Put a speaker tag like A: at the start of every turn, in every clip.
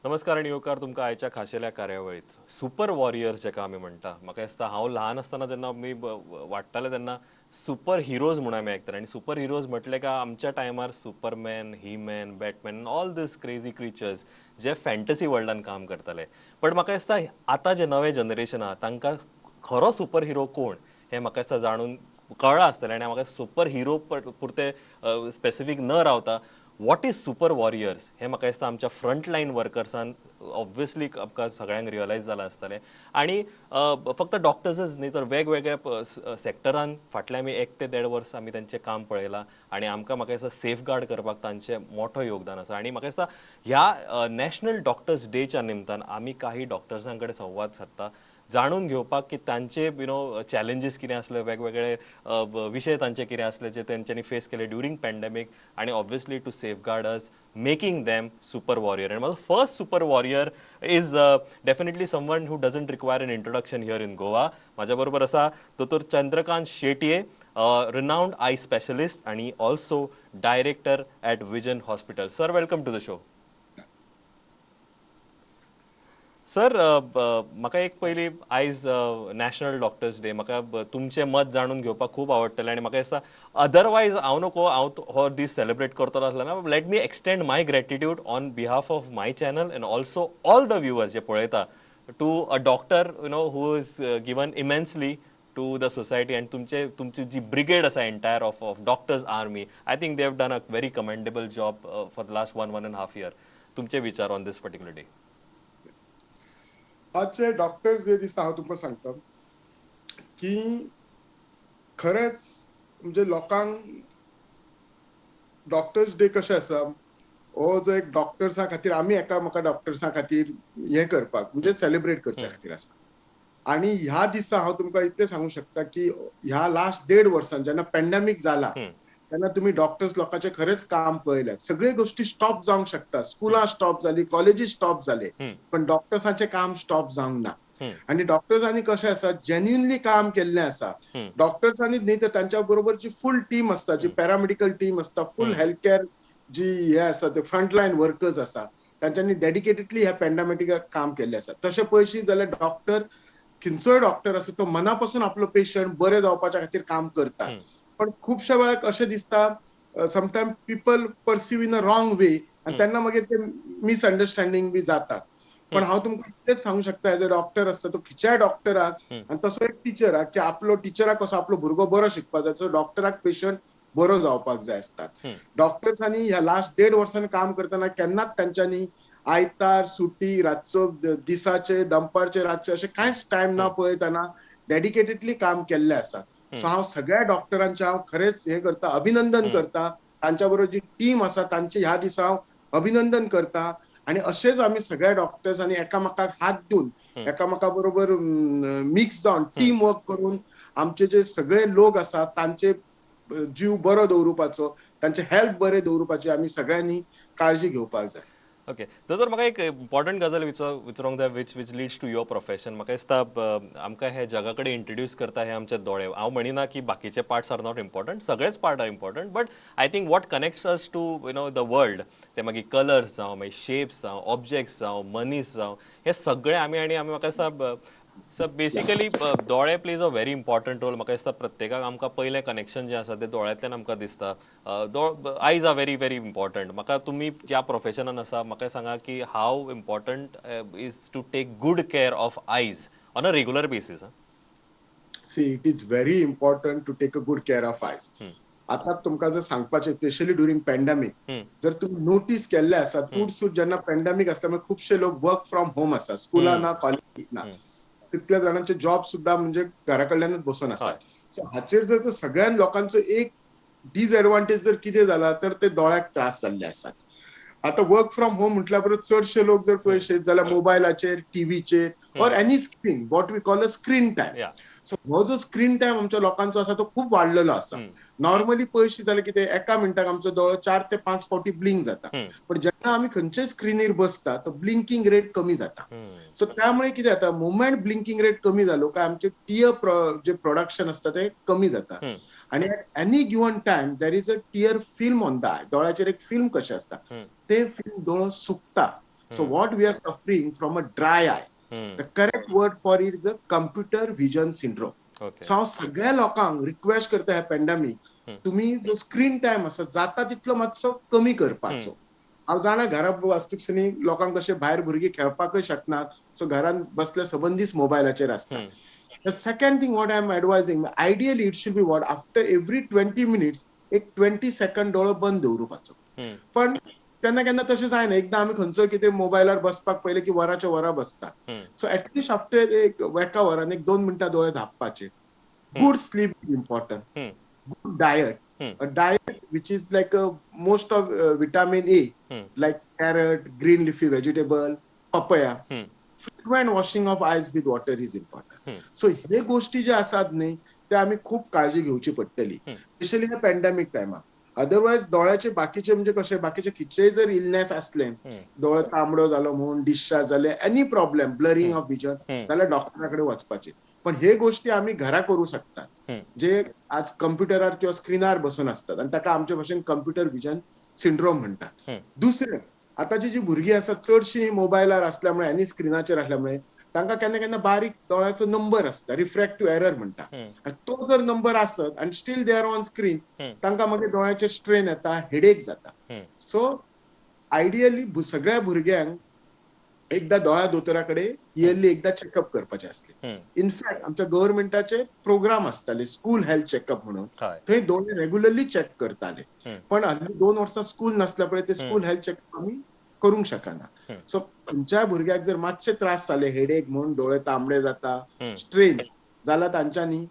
A: नमस्कार आणि येवकार तुमकां आयच्या खाशेल्या कार्यावळीत सुपर वॉरियर्स जेका आमी म्हणटा. म्हाका दिसता हांव ल्हान आसतना जेन्ना आमी वाडटाले तेन्ना सुपर हिरोज म्हणून आमी आयकताले आनी सुपर हिरोज म्हटले काय आमच्या टायमार Superman, he man, Batman all these crazy creatures जे फॅन्टसी वर्ल्डान काम करताले. बट म्हाका दिसता आतां जे नवे जनरेशन आहा तांकां खरो सुपर हिरो कोण हें म्हाका दिसता जाणून कळ्ळां आसतलें आनी म्हाका सुपर हिरो पुरते स्पेसिफीक न रावता वॉट इज सुपर वॉरियर्स हें म्हाका दिसता आमच्या फ्रंट लायन वर्कर्सान ऑब्वियसली आमकां सगळ्यांक रियलायज जालां आसतलें. आनी फक्त डॉक्टर्सच न्ही तर वेगवेगळ्या सॅक्टरान फाटले आमी 1 ते 1.5 वर्स आमी तांचें काम पळयलां आनी आमकां म्हाका दिसता सेफ गार्ड करपाक तांचें मोठो योगदान आसा. आनी म्हाका दिसता ह्या नॅशनल डॉक्टर्स डेच्या निमतान आमी काही डॉक्टर्सां कडेन संवाद सादता जाणून घेवपाक की तांचे चॅलेंजीस कितें आसले, वेगवेगळे विशय तांचे कितें आसले जे तेंच्यांनी फेस केले ड्युरींग पॅन्डेमीक आनी obviously to safeguard us making them super warrior. And म्हाजो first super warrior is definitely someone who doesn't require an introduction here in Goa. म्हाज्या बरोबर आसा दोतोर Chandrakant Shetye, renowned eye specialist and also director at Vision Hospital. Sir, welcome to the show. Sir म्हाका एक पयली आयज national doctors day म्हाका तुमचें मत जाणून घेवपाक खूब आवडटलें आनी म्हाका दिसता अदरवायज हांव नको हांव हो दीस सेलिब्रेट करतलो आसलो ना let me extend my gratitude on behalf of my channel and also all the viewers जे पळयता to a doctor who is given immensely to the society and तुमची जी ब्रिगेड आसा entire of doctors army I think they have done a very commendable job for the last 1.5 year. तुमचे विचार on this particular day.
B: आजचे doctors जे दिसता हांव तुमकां सांगता की खरेंच म्हणजे लोकांक डॉक्टर्स डे कशें आसा हो जो एक डॉक्टर्सां खातीर आमी एकामेका डॉक्टर्सां खातीर हें करपाक म्हणजे सेलिब्रेट करच्या खातीर आसा. आनी ह्या दिसा हांव तुमकां इतलें सांगूंक शकता की ह्या लास्ट 1.5 वर्सान जेन्ना पॅन्डेमीक जाला तेन्ना तुमी डॉक्टर्स लोकांचे खरेंच काम पळयल्यात. सगळे गोष्टी स्टॉप जावंक शकता, स्कुलां स्टॉप जाली, कॉलेजीस स्टॉप जाले, पण डॉक्टर्सांचें काम स्टॉप जावंक ना. आनी डॉक्टर्सांनी कशें आसा जेन्युनली काम केल्लें आसा. डॉक्टर्सांनी न्ही तर तांच्या बरोबर जी फूल टीम आसता, जी पॅरामेडिकल टीम आसता, फूल हेल्थ केअर जी हे आसा ते फ्रंटलायन वर्कर्स आसा तांच्यांनी डेडिकेटेडली ह्या पॅन्डेमिकाक काम केल्लें आसा. तशें पळयशी जाल्यार डॉक्टर खंयचोय डॉक्टर आसा तो मना पासून आपलो पेशंट बरे जावपाच्या खातीर काम करता. पण खुबशे वेळार अशें दिसता sometime people perceive in a wrong way आनी तेन्ना मागीर ते मिसअंडरस्टँडींग बी जातात. पण हांव तुमकां इतलेंच सांगूंक शकता एज अ डॉक्टर आसता तो खंयच्याय डॉक्टराक आनी तसो एक टिचराक की आपलो टिचराक कसो आपलो भुरगो बरो शिकपाक जाय तसो डॉक्टराक पेशंट बरो जावपाक जाय आसतात. डॉक्टर्सांनी ह्या लास्ट 1.5 वर्सान काम करतना केन्नाच तांच्यांनी आयतार सुटी रातचो दिसाचे दनपारचे रातचे अशें कांयच टायम ना पळयतना डेडिकेटेडली काम केल्लें आसा. सो हांव सगळ्या डॉक्टरांचें हांव खरेंच हें करता, अभिनंदन करता. तांच्या बरोबर जी टीम आसा तांचे ह्या दिसा हांव अभिनंदन करता. आनी अशेंच आमी सगळ्या डॉक्टर्सांनी एकामेकाक हात दिवन एकामेका बरोबर मिक्स जावन टीम वर्क करून आमचे जे सगळे लोक आसा तांचे जीव बरो दवरुपाचो, तांचे हेल्थ बरें दवरुपाची आमी सगळ्यांनी काळजी घेवपाक जाय.
A: ओके दोतोर म्हाका एक इम्पॉर्टंट गजाल विचारूंक जाय which leads to your profession. म्हाका दिसता आमकां हे जगा कडेन इंट्रोड्यूस करता हे आमचे दोळे. हांव म्हणिना की बाकीचे पार्ट्स आर नॉट इम्पॉर्टंट, सगळेच part are important, but I think what connects us to the world ते मागीर कलर्स जावं मागीर शेप्स जावं ऑब्जेक्ट्स जावं मनीस जावं हे सगळे आमी म्हाका दिसता सो बेसिकली दोळे plays a very important role. म्हाका दिसता प्रत्येकाक आमकां पयलें कनेक्शन जें आसा तें दोळ्यांतल्यान आमकां दिसता. आयज आर व्हेरी व्हेरी इम्पॉर्टंट. म्हाका तुमी ज्या प्रोफेशनान आसा म्हाका सांगा की how important is to take good care of eyes on a regular basis.
B: See it is very important to take a good care of eyes. आतां तुमकां जर सांगपाचें स्पेशली ड्युरींग पॅन्डेमीक जर तुम्ही नोटीस केल्ले आसात उठसूट जेन्ना पॅन्डेमीक आसता खुबशे लोक वर्क फ्रॉम होम आसा, स्कुला ना कॉलेजीस ना, तितल्या जाणांचे जॉब सुद्धा म्हणजे घरा कडल्यानच बसून आसात. सो हाचेर जर सगळ्या लोकांचो एक डिसएडवांटेज जर कितें जाला तर ते दोळ्याक त्रास जाल्ले आसात. आता वर्क फ्रॉम होम म्हटल्या बरोबर चडशे लोक जर पळयत जाल्यार मोबायलाचेर टीव्हीचेर or any screen what we call a screen time.
A: या
B: सो हो जो स्क्रीन टायम आमच्या लोकांचो आसा तो खूप वाडलेलो आसा. नॉर्मली पळयशी जाल्यार कितें एका मिनटाक आमचो दोळो 4 ते 5 फावटी ब्लिंक जाता. पण जेन्ना आमी खंयच्याय स्क्रीनीर बसता तो ब्लिंकिंग रेट कमी जाता. सो त्यामुळे कितें जाता मोमेंट ब्लिंकिंग रेट कमी जालो काय आमचे टीयर जे प्रोडक्शन असता ते कमी जाता. आणि at any given time there is a tear film on the eye. दोळ्याचेर एक फिल्म कशें असता ते फिल्म दोळो सुकता. So what we are suffering from a dry eye. The correct word for it is a computer vision syndrome. So हांव सगळ्या लोकांक रिक्वेस्ट करता ह्या पॅन्डेमिक तुम्ही जो स्क्रीन टायम आसा जाता तितलो मातसो कमी करपाचो. हांव जाणा घरा वाचतूकसनी लोकांक कशे भायर भुरगीं खेळपाकय शकनात. सो घरान बसले सबंदीस मोबायलाचेर असतात. The second thing what I am advising ideally it should be what after every 20 minutes एक 20 सेकंड दोळो बंद दवरुपाचो. पण केन्ना केन्ना तशें जायना. एकदां आमी खंयचो कितें मोबायलार बसपाक पयले की वरांच्या वरां बसता. सो एटलिस्ट आफ्टर एक एका वरान एक 2 मिनटां दोळे धांपपाचे. Good sleep is important. good diet, a diet which is like most of vitamin A, like carrot, green leafy vegetable, papaya. Frequent washing of eyes with water is important. So हे गोष्टी ज्या आसात न्ही ते आमी खूप काळजी घेवची पडटली, स्पेशली ह्या पॅन्डेमिक टायमार. अदरवायज दोळ्याचे बाकीचे म्हणजे कशे बाकीचे खिचेय जर इलनेस असले, दोळो तांबडो जालो म्हणून डिस्चार्ज जाले, any problem blurring of vision जाल्यार डॉक्टराकडे वचपाचे. पण हे गोष्टी आमी घरा करू शकतात जे आज कम्प्युटरार किंवा स्क्रीनार बसून असतात आणि ताका आमच्या भाशेन कम्प्युटर विजन सिंड्रोम म्हणटात. दुसरें आतांची जी भुरगीं आसात चडशीं मोबायलार असल्यामुळे आनी स्क्रीनाचेर असल्यामुळे तांकां केन्ना केन्ना बारीक दोळ्याचो नंबर असता रिफ्रॅक्टिव्ह एरर म्हणटा. आनी तो जर नंबर आसत आनी steel they are on screen तांकां मागीर दोळ्याचेर स्ट्रेन येता, हेडेक जाता. सो आयडियली सगळ्या भुरग्यांक एकदा दोळ्या दोतोराकडे इयरली एकदा चेकअप करपाचे असले. इनफॅक्ट आमच्या गव्हर्नमेंटाचे प्रोग्राम असताले स्कूल हेल्थ चेकअप म्हणून. थंय दोळे रेग्युलरली चेक करताले. पण हल्ली 2 वर्सां स्कूल नासल्या पळय ते स्कूल हेल्थ चेकअप आमी करूंक शकना. सो खंयच्याय भुरग्याक जर मातशे त्रास जाले हेडेक म्हणून डोळे तांबडे जाता, स्ट्रेन जाल्यार तांच्यांनी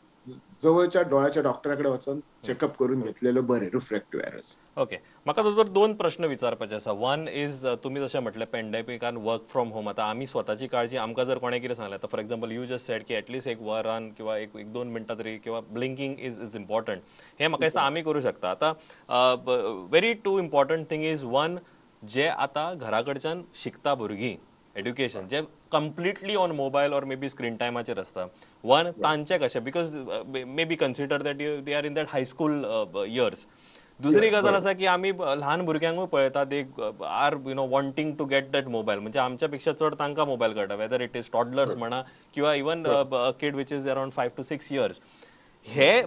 B: जवळच्या डोळ्याच्या डॉक्टराकडे वचून चेकअप करून घेतलेलो बरें रिफ्रॅक्टिव्ह एरर्स.
A: ओके. म्हाका तुजो 2 प्रश्न विचारपाचे आसा. वन इज तुमी जशें म्हटलें पॅन्डेमिकान वर्क फ्रॉम होम आतां आमी स्वताची काळजी आमकां जर कोणें कितें सांगलें आतां for example you just sed की एटलीस्ट एक वरान किंवा एक 2 मिनटां तरी किंवा ब्लिंकिंग इज इम्पॉर्टंट. हें म्हाका दिसता आमी करूं शकता. आतां very too important thing is one जे आतां घरा कडच्यान शिकता भुरगीं एड्युकेशन जे completely on mobile or may be screen टायमाचेर आसता. वन तांचें कशें because may be consider that they are in that high school years. दुसरी गजाल आसा की आमी ल्हान भुरग्यांकूय पळयता they are wanting to get that mobile म्हणजे आमच्या पेक्षा चड तांकां मोबायल कळटा वेदर इट इज टॉडलर्स म्हणा किंवा even kid which is around 5 to 6 years. हे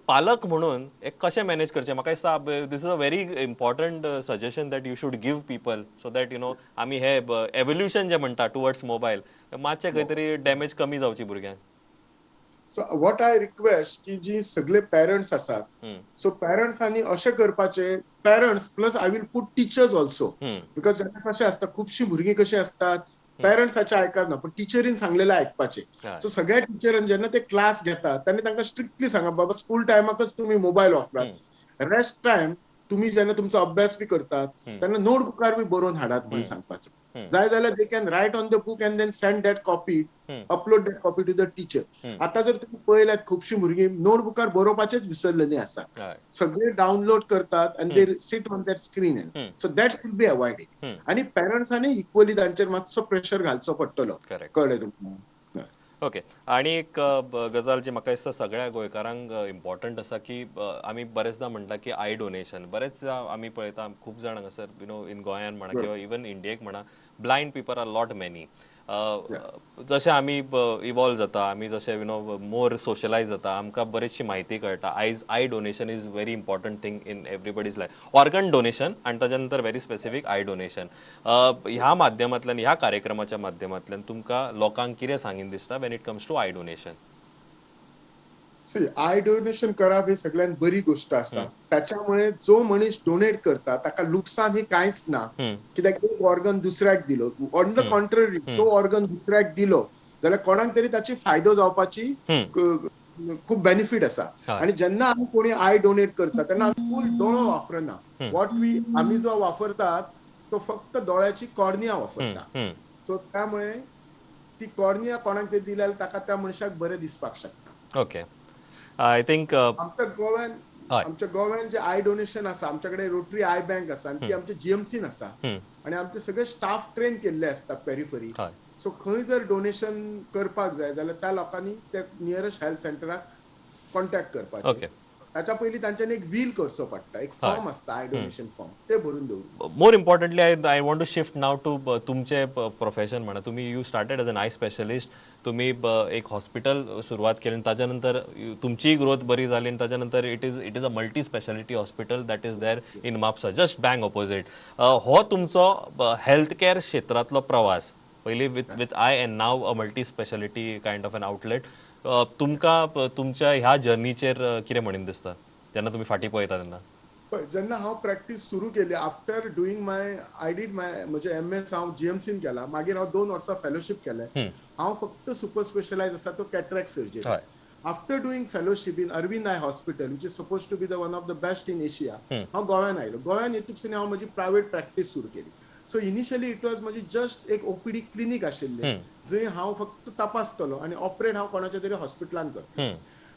A: पालक म्हणून एक कशें मॅनेज करचें म्हाका दिसता this is a very important suggestion that you should give people so that आमी हे एवोल्युशन जे म्हणटा टुवर्ड्स मोबायल मातशें खंय तरी डॅमेज कमी जावची भुरग्यांक.
B: सो वॉट आय रिक्वेस्ट की जी सगळे पेरंट्स आसात सो पेरंट्सांनी अशें करपाचे parents plus I will put teachers also because जेन्ना कशें आसता खुबशीं भुरगीं कशीं असतात पेरंट्साचे आयकना पण टिचरीन सांगलेले आयकपाचे. सो सगळ्या टिचरांनी जेन्ना ते क्लास घेतात त्यांनी तांकां स्ट्रिक्टली सांगप बाबा स्कूल टायमाकच तुम्ही मोबायल वापरात, रेस्ट टायम तुम्ही जेन्ना तुमचो अभ्यास बी करतात तेन्ना नोटबुकार बी बरोवन हाडात म्हणून सांगपाचो. जाय जाल्यार they can write on the book and then send that copy upload that copy to the teacher. आता जर तुम्ही पळयल्यात खुबशीं भुरगीं नोटबुकार बरोवपाचेच विसरलेलीं आसा. सगळे डावनलोड करतात आनी they sit on that screen. So that should be avoided. आनी पेरंट्सांनी इक्वली तांचेर मातसो प्रेशर घालचो पडटलो. कळ्ळें तुमकां?
A: ओके. आणि एक गजाल जी म्हाका दिसता सगळ्या गोंयकारांक इम्पॉर्टंट आसा की आमी बरेचदा म्हणटा की आय डोनेशन बरेचदा आमी पळयता खूब जाण हांगासर इन गोंयान म्हणा किंवा इवन इंडियेक म्हणा blind people are lot many. जशें आमी इवॉल्व जाता आमी जशें मोर सोशलायज जाता आमकां बरीचशी म्हायती कळटा. I donation is very important thing in everybody's life. Organ donation आनी ताच्या नंतर व्हेरी स्पेसिफीक आय डोनेशन. ह्या माध्यमांतल्यान ह्या कार्यक्रमाच्या माध्यमांतल्यान तुमकां लोकांक कितें सांगीन दिसता when it comes to eye donation?
B: Eye donation करप ही सगळ्यात बरी गोष्ट आसा. त्याच्यामुळे जो मनीस डोनेट करता ताका लुकसाण ही कांयच ना. कित्याक एक ऑर्गन दुसऱ्याक दिलो ऑन द कॉन्ट्ररी तो ऑर्गन दुसऱ्याक दिलो जाल्यार कोणाक तरी ताची फायदो जावपाची खूप बेनिफीट आसा. आनी जेन्ना आमी कोणी आय डोनेट करता तेन्ना आमी फूल दोळो वापरना. वॉट आमी जो वापरतात तो फक्त दोळ्याची कॉर्निया वापरता.
A: हम्म.
B: सो त्यामुळे ती कॉर्निया कोणाक ते दिल्यार ताका त्या मनशाक बरें दिसपाक शकता.
A: ओके. आय थिंक
B: आमच्या गोव्यान
A: हय.
B: आमच्या गोव्यान जे आय डोनेशन आसा, आमच्याकडे रोटरी आय बँक आसा आणि ती आमच्या जीएमसीन आसा आणि आमचे सगळे स्टाफ ट्रेन केल्ले असता पेरिफरी.
A: हय.
B: सो खंय जर डोनेशन करपाक जाय जाल्यार त्या लोकांनी ते नियरेस्ट हेल्थ सेंटराक कॉन्टॅक्ट करपाचे.
A: ओके.
B: ताच्या पयलीं तांच्यानी एक वील करचो पडटा, एक फॉर्म आसता आय डोनेशन फॉर्म, ते भरून दवरून.
A: More importantly I want to shift now to तुमचे प्रोफेशन म्हणा. तुम्ही you started as an eye specialist. तुम्ही एक हॉस्पिटल सुरवात केली आणि ताच्या नंतर तुमचीही ग्रोथ बरी जाली आणि ताच्या नंतर it is a multi speciality hospital that is there in Mapusa, just bang opposite. हो तुमचो हेल्थ केअर क्षेत्रातलो प्रवास पयलीं with I end now a multi speciality kind of an outlet. तुमकां तुमच्या ह्या जर्नीचेर कितें म्हणून दिसता जेन्ना तुमी फाटीं पळयता तेन्ना?
B: जेन्ना हांव प्रॅक्टीस सुरू केली आफ्टर डुईंग आय डीड म्हणजे एमएस हांव जीएमसीन केला. मागीर हांव 2 वर्सां फेलोशीप केलें. हांव फक्त सुपर स्पेशलायज आसा तो cataract surgery. After doing fellowship in Aravind eye hospital which is suppose to be the one of the best in Asia, हांव गोव्यान आयलो. गोव्यान येतून हांव म्हजी प्रायवेट प्रॅक्टीस सुरू केली. सो इनिशियली इट वॉज म्हजी जस्ट एक ओपीडी क्लिनीक आशिल्लें जंय हांव फक्त तपासतलो आनी ऑपरेट हांव कोणाच्या तरी हॉस्पिटलान करतलो.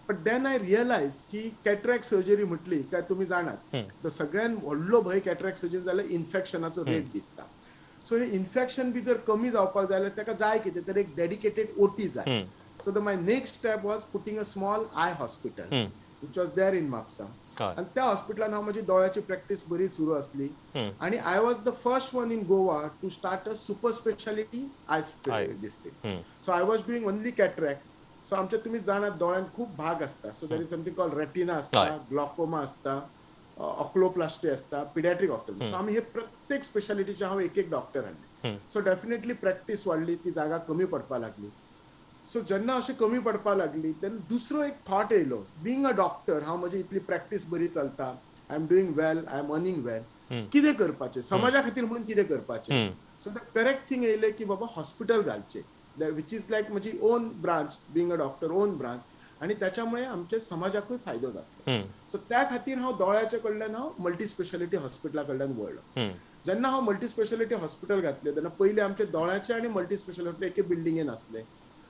B: बट देन आय रियलायज की कॅटरॅक्ट सर्जरी म्हटली काय तुम्ही जाणात, तर सगळ्यात व्हडलो भंय कॅटरॅक्ट सर्जरी जाल्यार इन्फेक्शनाचो रेट दिसता. सो हे इन्फेक्शन बी जर कमी जावपाक जाय जाल्यार ताका जाय कितें तर एक डेडिकेटेड ओटी जाय. So my next step was putting a small eye hospital which was there in Mapusa. आणि त्या हॉस्पिटलान हांव म्हजी दोळ्याची प्रॅक्टीस बरी सुरू असली आणि I was the first one in Goa to start a super speciality eye district. So I was doing only cataract. So आमच्या तुम्ही जाणात दोळ्यात खूप भाग असता. So there is something called retina असता, ग्लॉकोमा असता, ऑक्लोप्लास्टी असता, पिडियाट्रिक ऑफ्थॅल्मॉलॉजी. सो आम्ही हे प्रत्येक स्पेशालिटीचे हांव एक डॉक्टर हाडले. सो डेफिनेटली प्रॅक्टीस वाडली, ती जागा कमी पडपाक लागली. सो जेन्ना अशी कमी पडपाक लागली तेन्ना दुसरो एक थॉट येयलो, बिंग अ डॉक्टर हांव म्हजी इतली प्रॅक्टीस बरी चलता, I am doing well, I am earning well, कितें करपाचें समाजा खातीर म्हणून कितें करपाचें. सो द करेक्ट थिंग येयलें की बाबा हॉस्पिटल घालचें, विच इज लायक म्हजी on branch, being a doctor on branch, आणि त्याच्यामुळे आमच्या समाजाकूय फायदो जातलो. सो त्या खातीर हांव दोळ्याच्या कडल्यान हांव मल्टी स्पेशालिटी हॉस्पिटला कडल्यान वळलो. जेन्ना हांव मल्टी स्पेशालिटी हॉस्पिटल घातलें तेन्ना पयलीं आमचे दोळ्याचे आनी मल्टी स्पेशालिटी एके बिल्डिंगेन आसले.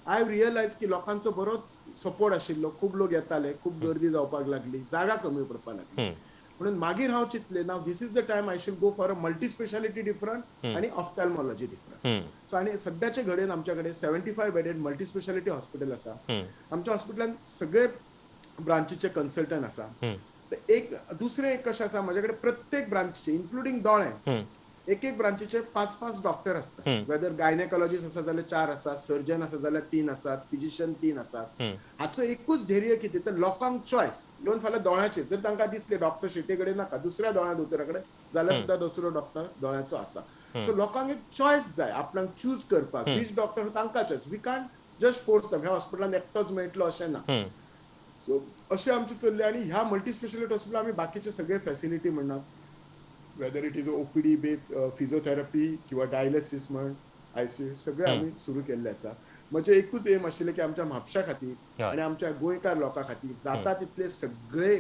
B: आय रियलायज की लोकांचो बरो सपोर्ट आशिल्लो, खूब लोक येताले, खूब गर्दी जावपाक लागली, जागा कमी पडपाक लागली. म्हणून मागीर हांव चिंतलें now this is the time I should go for a multi speciality different आणि ऑफ्थॅल्मॉलॉजी डिफरंट. सो आणि सध्याचे घडीन आमच्याकडे 75 बेडेड मल्टी स्पेशालिटी हॉस्पिटल आसा. आमच्या हॉस्पिटलान सगळे ब्रांचीचे कन्सल्टंट आसा. एक दुसरें एक कशें आसा, माझ्याकडे प्रत्येक ब्रांचीचे इन्क्लुडींग दोळे एक ब्रांचीचे 5-5 डॉक्टर असतात. वेदर गायनेकॉलॉजिस्ट आसा जाल्यार 4 आसात, सर्जन आसा जाल्यार 3 आसात, फिजिशियन 3 आसात. हाचो एकूच ध्येय कितें तर लोकांक चॉयस येवन फाल्यां दोळ्याचे जर तांकां दिसले डॉक्टर शेटे कडेन नाका, दुसऱ्या दोळ्या दोतोरा कडेन जाल्यार सुद्दां दुसरो डॉक्टर दोळ्याचो आसा. सो लोकांक एक चॉयस जाय आपल्याक चूज करपाक, वीच डॉक्टर तांकां choice. We can't just force them. ह्या हॉस्पिटलान एकटोच मेळटलो अशें ना. सो अशें आमचें चल्लें आनी ह्या मल्टी स्पेशालिटी हॉस्पिटलान आमी बाकीचे सगळे फॅसिलिटी म्हणा, whether it is OPD base, physiotherapy किंवा डायलिसीस म्हण, आयसीयू सगळे आमी सुरू केल्ले आसा. म्हणजे एकूच एम आशिल्लें की आमच्या म्हापशा खातीर आनी आमच्या गोंयकार लोकां खातीर जाता तितले सगळे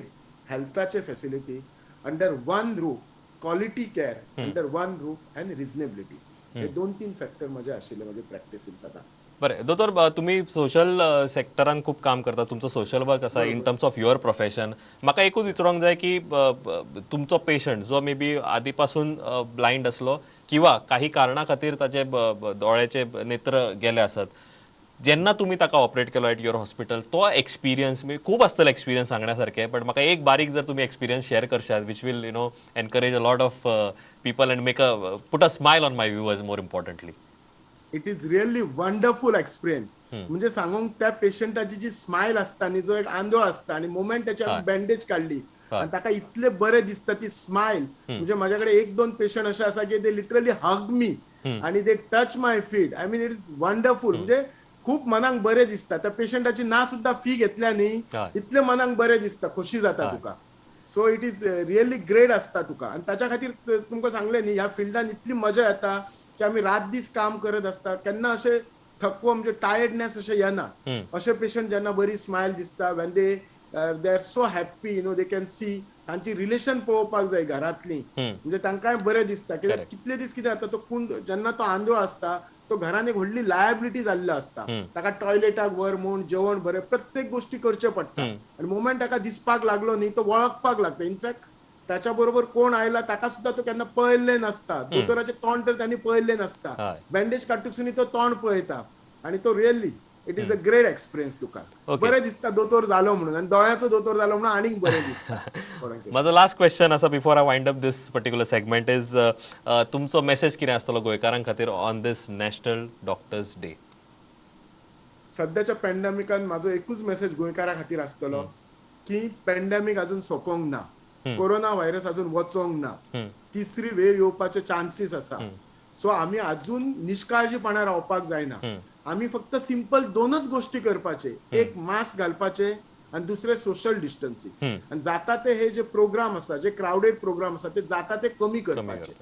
B: हेल्थाचे facility under one roof, quality care under one roof and reasonability, हे 2-3 फॅक्टर म्हजे आशिल्ले म्हजे प्रॅक्टिसीन सदां.
A: बरें दोतोर, तुम्ही सोशल सेक्टरान खूप काम करता, तुमचो सोशल वर्क आसा in terms of your profession. म्हाका एकूच विचारूंक जाय की तुमचो पेशंट जो मे बी आदी पासून ब्लायंड असलो किंवा काही कारणा खातीर ताचे दोळ्याचे नेत्र गेले आसत, जेन्ना तुम्ही ताका ऑपरेट केलो एट युअर हॉस्पिटल, तो एक्सपिरियन्स खूप आसतलो एक्सपिरियन्स सांगण्यासारखे, बट म्हाका एक बारीक जर तुम्ही एक्सपिरियन्स शेअर करशात which will encourage a lot of people and put a smile on my viewers more importantly.
B: It is really wonderful experience. म्हणजे सांगूंक त्या पेशंटाची जी स्माइल असता न्ही, जो एक आंदोळ असता आणि मोमेंट त्याच्यावर बँडेज काढली आणि ताका इतले बरे दिसता ती स्माइल. म्हणजे माझ्याकडे 1-2 पेशंट असे असा की दे लिटरली हग मी आणि they touch my feet. I mean it is wonderful. म्हणजे खूप मनाक बरे दिसता. त्या पेशंटाची ना सुद्धा फी घेतल्या न्ही, इतले मनाक बरे दिसता, खोशी जाता तुका. So it is really great असता तुका. आणि त्याच्या खातीर तुमकां सांगलें न्ही, ह्या फिल्डान इतली मजा येता की आम्ही रात दीस काम करत असता, केन्ना अशें थकवो म्हणजे टायर्डनेस अशें येना. अशे पेशंट जेन्ना बरी स्माइल दिसता, when they they are so happy they can see तांची रिलेशन पळोवपाक जाय घरातली म्हणजे तांकांय बरें दिसता कित्याक कितले दीस कितें जाता तो कोण जेन्ना तो आंधळो असता तो घरान एक व्हडली लायबिलिटी जाल्लो असता ताका टॉयलेटाक व्हर म्हूण जेवण बरें प्रत्येक गोष्टी करच्यो पडटा आनी मोमेंट ताका दिसपाक लागलो न्ही तो वळखपाक लागता इनफॅक्ट त्याच्या बरोबर कोण आयला ताका सुद्धा तो केन्ना पळयल्लें नसता दोतोराचें तोंड तर त्यांनी पळयल्लें नसता बँडेज काडटकसुनी तो तोंड पळयता आणि तो really it is a great experience तुका बरें दिसता दोतोर जालो म्हणून आनी दोळ्याचो दोतोर जालो म्हणून आनीक बरें दिसता
A: माझो लास्ट क्वेश्चन आसा before I wind up this particular segment is तुमचो मेसेज कितें आसतलो गोंयकारां खातीर on this national doctors day
B: सध्याच्या पॅन्डेमिकान माझो एकूच मेसेज गोंयकारां खातीर आसतलो की पॅन्डेमिक अजून सोंपोंक ना कोरोना व्हायरस अजून वचोंक ना तिसरी वेव येवपाचे चान्सीस आसा सो आमी अजून निष्काळजीपणा रावपाक जायना आमी फक्त सिंपल दोनच गोष्टी करपाचे एक मास्क घालपाचे आणि दुसरे सोशल डिस्टन्सिंग आणि जाता ते हे जे प्रोग्राम आसा जे क्राउडेड प्रोग्राम आसा ते जाता ते कमी करपाचे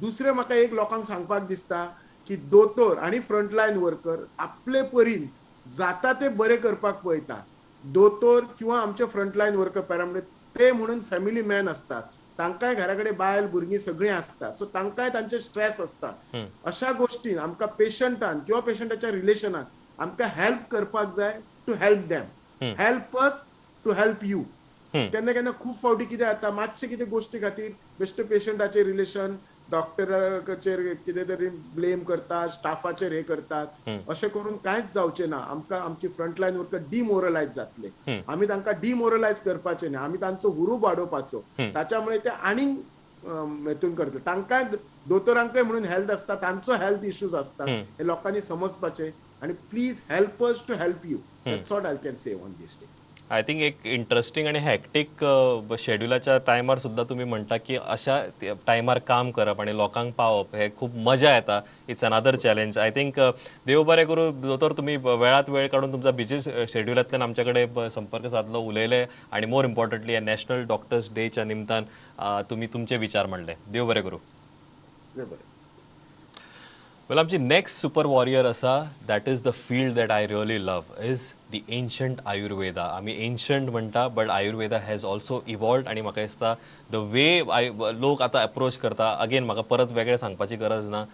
B: दुसरे म्हाका एक लोकांक सांगपाक दिसता की दोतोर आणि फ्रंटलाईन वर्कर आपले परीन जाता ते बरे करपाक पळयता दोतोर किंवा आमचे फ्रंटलाईन वर्कर पॅरामेडिक ते म्हणून फॅमिली मॅन असतात तांकांय घराकडे बायल भुरगीं सगळीं असतात सो तांकांय तांचे स्ट्रेस असतात अशा गोष्टीन आमकां पेशंटान किंवा पेशंटाच्या रिलेशनान आमकां हेल्प करपाक जाय to help them help us to help you केन्ना केन्ना खूब फावटी कितें जाता मातशे कितें गोश्टी खातीर बेश्टे पेशंटाचे रिलेशन डॉक्टराचेर कितें तरी ब्लेम करतात स्टाफाचेर हे करतात अशें करून कांयच जावचें ना आमकां आमची फ्रंटलायन वर्कर डिमोरलायज जातले आमी तांकां डिमोरलायज करपाचें ना आमी तांचो हुरूप वाडोवपाचो ताच्या मुळे ते आनीक हेतून करतले तांकांय दोतोरांकय म्हणून हेल्थ आसता तांचो हेल्थ इश्यूज असतात हे लोकांनी समजपाचे आणि please help us to help you that's what I can say on this day
A: I think एक इंटरेस्टिंग आणि हॅक्टिक शेड्युलाच्या टायमार सुद्धा तुम्ही म्हणता की अशा टायमार काम करप आणि लोकांक पावप हे खूप मजा येता it's another challenge I think देव बरें करूं दोतोर तुम्ही वेळात वेळ काढून तुमचा बिझी शेड्युलांतल्यान आमच्याकडे संपर्क साधलो उलयले आणि मोर इम्पॉर्टंटली या नॅशनल डॉक्टर्स डेच्या निमतान तुम्ही तुमचे विचार मांडले देव बरें करूं वेल आमची नेक्स्ट सुपर वॉरियर आसा that is the field that I really love is the ancient Ayurveda आमी एन्शंट म्हणटा but Ayurveda has also evolved आणि म्हाका दिसता द वे लोक आतां अप्रोच करता अगेन म्हाका परत वेगळें सांगपाची गरज ना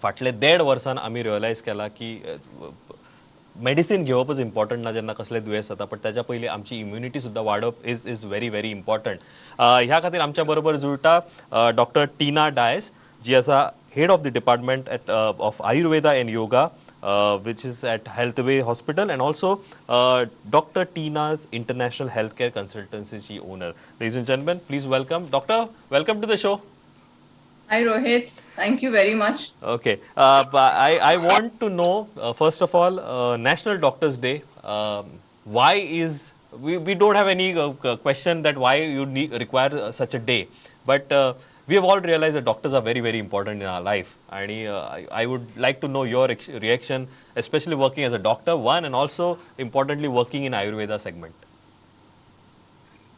A: फाटले 1.5 वर्सान आमी रियलायज केला की मेडिसीन घेवपच इम्पॉर्टंट ना जेन्ना कसले दुयेंस जाता बट त्याच्या पयलीं आमची इम्युनिटी सुद्दां वाडप इज व्हेरी व्हेरी इम्पॉर्टंट ह्या खातीर आमच्या बरोबर जुळटा डॉक्टर टीना डायस जी आसा head of the department of Ayurveda and Yoga, which is at Healthway Hospital, and also Dr. Tina's International Healthcare Consultancy owner. Ladies and gentlemen, please welcome Doctor. Welcome to the show.
C: Hi Rohit, thank you very much.
A: Okay, I want to know first of all, National Doctors Day. Why is we don't have any question that why you require such a day, but we have all realized that doctors are very, very important in our life. And I would like to know your reaction, especially working as a doctor, one, and also importantly working in Ayurveda segment.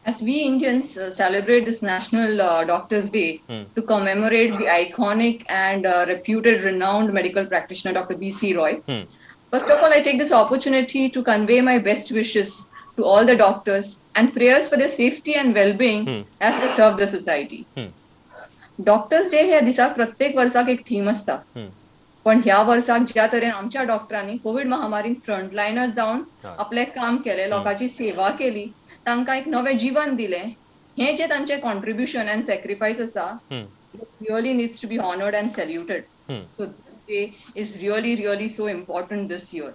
C: As we Indians celebrate this National Doctors Day to commemorate the iconic and reputed, renowned medical practitioner Dr. B.C. Roy. First of all, I take this opportunity to convey my best wishes to all the doctors and prayers for their safety and well-being as they serve the society. Doctors day ह्या दिसाक प्रत्येक वर्साक एक theme असता पण ह्या वर्साक ज्या तरेन आमच्या डॉक्टरांनी कोविड महामारीन फ्रंटलायनर जावन आपले काम केले लोकांची सेवा केली तांकां एक नवे जीवन दिले हे जे तांचे कॉन्ट्रिब्युशन अँड सॅक्रिफायस आसा really needs to be honoured and saluted so this day is really really so important this year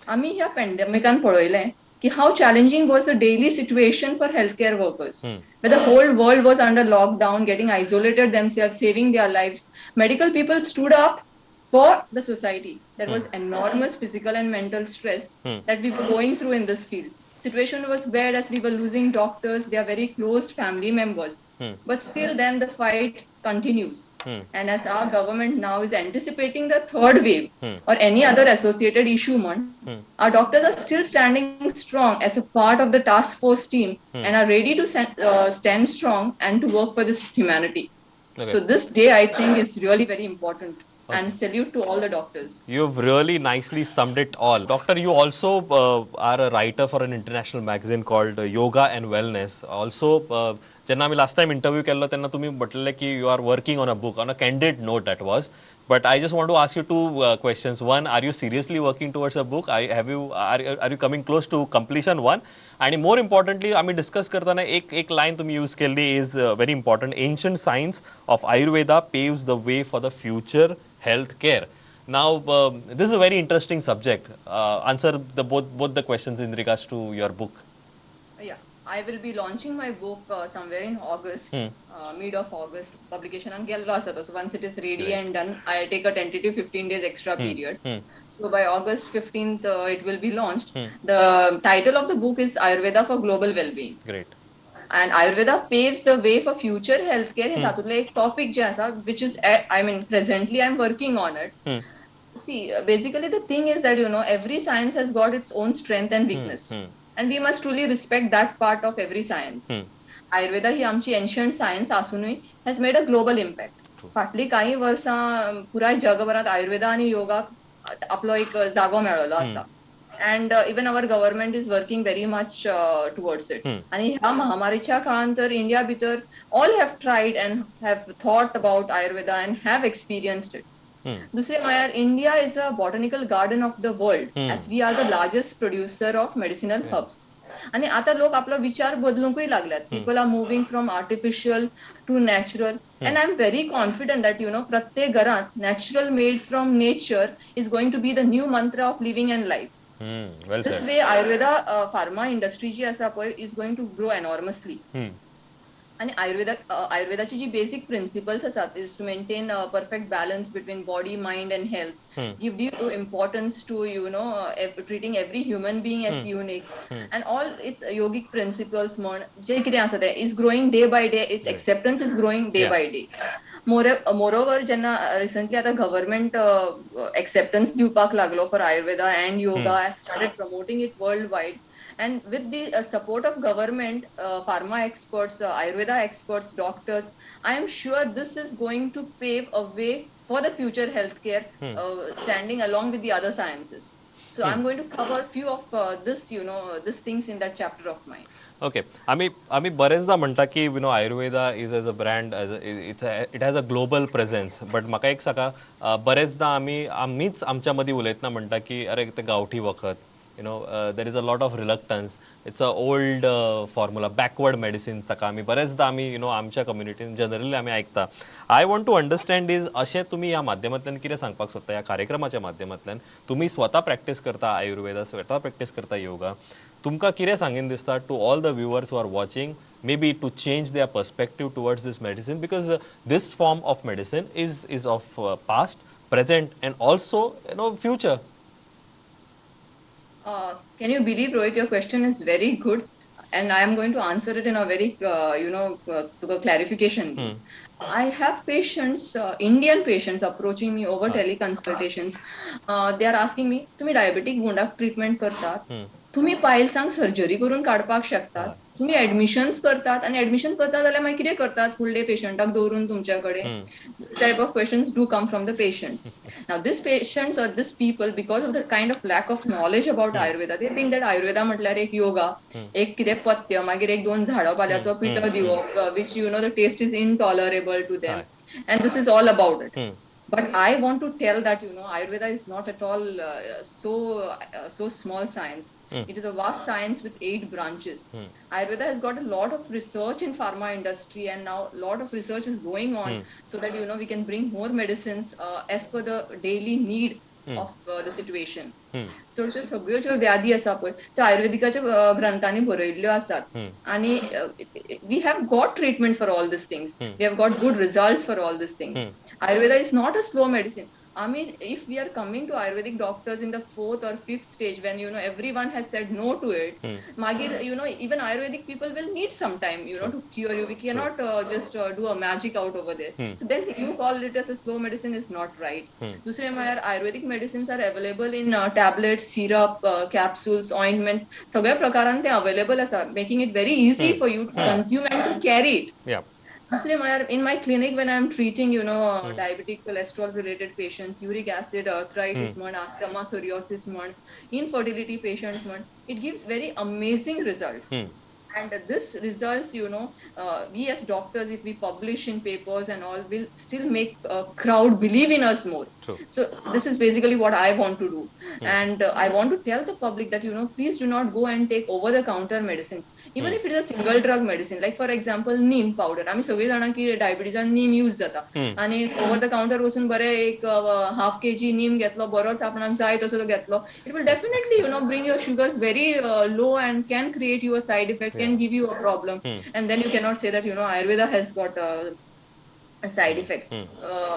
C: आम्ही ह्या पॅन्डेमिकान पळयलें कि how challenging was the daily situation for healthcare workers. Where the whole world was under lockdown, getting isolated themselves, saving their lives. Medical people stood up for the society. There was enormous physical and mental stress that we were going through in this field. Situation was bad as we were losing doctors, they are very close family members. But still then the fight continues. And as our government now is anticipating the third wave or any other associated issue, our doctors are still standing strong as a part of the task force team and are ready to stand strong and to work for this humanity. Okay. So this day I think is really very important. and salute to all the doctors.
A: You've really nicely summed it all. Doctor, you also are a writer for an international magazine called Yoga and Wellness. Also, जेव्हा आम्ही last time interview केलो तेव्हा तुम्ही म्हटलेले की you are working on a book on a candid note that was but I just want to ask you two questions one are you seriously working towards a book are you coming close to completion one आणि more importantly आम्ही discuss करताना एक line तुम्ही use केली is very important ancient science of Ayurveda paves the way for the future health care. Now, this is a very interesting subject. Answer both the questions in regards to your book.
C: Yeah, I will be launching my book somewhere in August, mid of August. Publication and gello asato. So once it is ready and done, I take a tentative 15 days extra period. So by August 15th, it will be launched. The title of the book is Ayurveda for Global Well-being.
A: Great.
C: And Ayurveda paves the way for future healthcare. हे तातूंतले एक topic जे आसा, which is, I mean, presently I'm working on it. See, basically the thing is that, you know, every science has got its own strength and weakness. And we must truly respect that part of every science. Ayurveda ही आमची ancient science आसूनय has made a global impact. फाटली काही वर्सां पुराय जगभरात आयुर्वेदा आणि योगाक आपलो एक जागो मेळ्ळलो आसा. And even our government is working very much towards it. आणि ह्या महामारीच्या काळात तर इंडिया भितर all have tried and have thought about Ayurveda and have experienced it. दुसरे म्हळ्यार India is a botanical garden of the world as we are the largest producer of medicinal herbs. आणि आता लोक आपला विचार बदलूंकूय लागल्यात. People are moving from artificial to natural. And I'm very confident that, you know, प्रत्येक घरात natural made from nature is going to be the new mantra of living and life.
A: Well
C: This
A: said.
C: way Ayurveda pharma industry जी आसा पळय is going to grow enormously. आणि आयुर्वेदाची जी basic principles आसात is to maintain a perfect balance between body, mind and health. Give due importance to, you know, treating every human being as unique. And all its yogic principles म्हण जे कितें आसा ते is growing day by day. Its acceptance is growing day by day. Moreover, जेन्ना recently आता government acceptance दिवपाक लागलो for Ayurveda and yoga, started promoting it worldwide. And with the support of government, pharma experts, Ayurveda experts, doctors, I am sure this is going to pave a way for the future healthcare, standing along with the other sciences. So I'm going to cover few of this, you know, these things in that chapter of mine.
A: Okay आम्ही बरेचदा म्हणटा की you know Ayurveda is as a brand it has a global presence but म्हाका एक सांगा बरेचदा आम्हीच आमच्या मदीं उलयतना म्हणटा की अरे ते गांवठी वखद you know there is a lot of reluctance it's a old formula backward medicine ताका आमी बरेचदा आमी you know आमच्या कम्युनिटीन जनरली आमी आयकता I want to understand is अशें तुमी ह्या माध्यमांतल्यान कितें सांगपाक सोदता ह्या कार्यक्रमाच्या माध्यमांतल्यान तुमी स्वता प्रॅक्टीस करता आयुर्वेदा स्वता प्रॅक्टीस करता योगा तुमकां कितें सांगीन दिसता to all the viewers who are watching maybe to change their perspective towards this medicine because this form of medicine is of past present and also you know future.
C: Can you believe, Rohit, your question is very good, and I am going to answer it in a very, to the clarification. I have patients, Indian patients approaching me over teleconsultations. They are asking me, तुम्ही diabetic गुंडाक treatment करतात, तुम्ही पायल्सांक surgery करून काडपाक शकतात, तुम्ही admissions करतात आणि admission करतात जाल्यार मागीर कितें करतात फुल डे पेशंटाक दवरून तुमच्या कडेन this type of questions do come from the patients now this patients or this people because of the kind of lack of knowledge about Ayurveda they think that Ayurveda म्हटल्यार एक योगा एक कितें पथ्य मागीर एक दोन झाडां पाल्याचो पिठो दिवप which you know the taste is intolerable to them and this is all about it. But I want to tell that, you know, Ayurveda is not at all so small science. It is a vast science with 8 branches. Ayurveda has got a lot of research in pharma industry, and now a lot of research is going on so that, you know, we can bring more medicines as per the daily need of the situation. चडश्यो सगळ्यो ज्यो व्याधी आसा पळय त्यो आयुर्वेदिकाच्या ग्रंथांनी बरयल्ल्यो आसात आणि we have got treatment for all this things we have got good results for all this things. Ayurveda is not a slow medicine. If we are coming to Ayurvedic doctors in the 4th or 5th stage, when, you know, everyone has said no to it, magir, you know, even Ayurvedic people will need some time, you know, to cure you. We cannot just do a magic out over there. So then you call it as a slow medicine is not right. Dusre mayar Ayurvedic medicines are available in tablets, syrup, capsules, ointments. Sagya prakaran te available asa, making it very easy for you to consume and to carry it.
A: Yeah.
C: दुसरे म्हळ्यार in my clinic when I'm treating diabetic cholesterol related patients, uric acid, arthritis म्हण, asthma, psoriasis म्हण, infertility patients म्हण, it gives very amazing results. And this results, we as doctors, if we publish in papers and all, will still make a crowd believe in us more.
A: True.
C: So this is basically what I want to do. And I want to tell the public that please do not go and take over the counter medicines, even if it is a single drug medicine. Like for example, neem powder, आम्ही सगळी जाणां की डायबिटीजान neem use जाता आणि over the counter वचून बरे एक half kg neem घेतलो, बरोच आपणाक जाय तसो तो घेतलो, it will definitely bring your sugars very low and can create you a side effect, can give you a problem. And then you cannot say that Ayurveda has got side effects.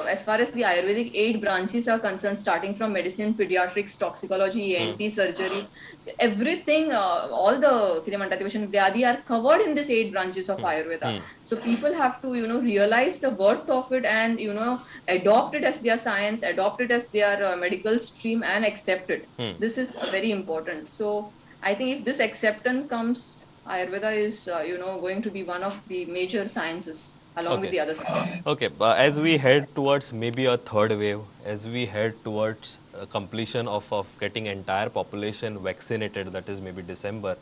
C: As far as the Ayurvedic 8 branches are concerned, starting from medicine, pediatrics, toxicology, ENT, surgery, everything, all the Vyadi are covered in this 8 branches of Ayurveda. So people have to realize the worth of it and adopt it as their science, adopt it as their medical stream, and accept it. This is very important. So I think if this acceptance comes, Ayurveda is going to be one of the major sciences along with the other sciences.
A: Okay, as we head towards maybe a third wave, as we head towards completion of getting entire population vaccinated, that is maybe December,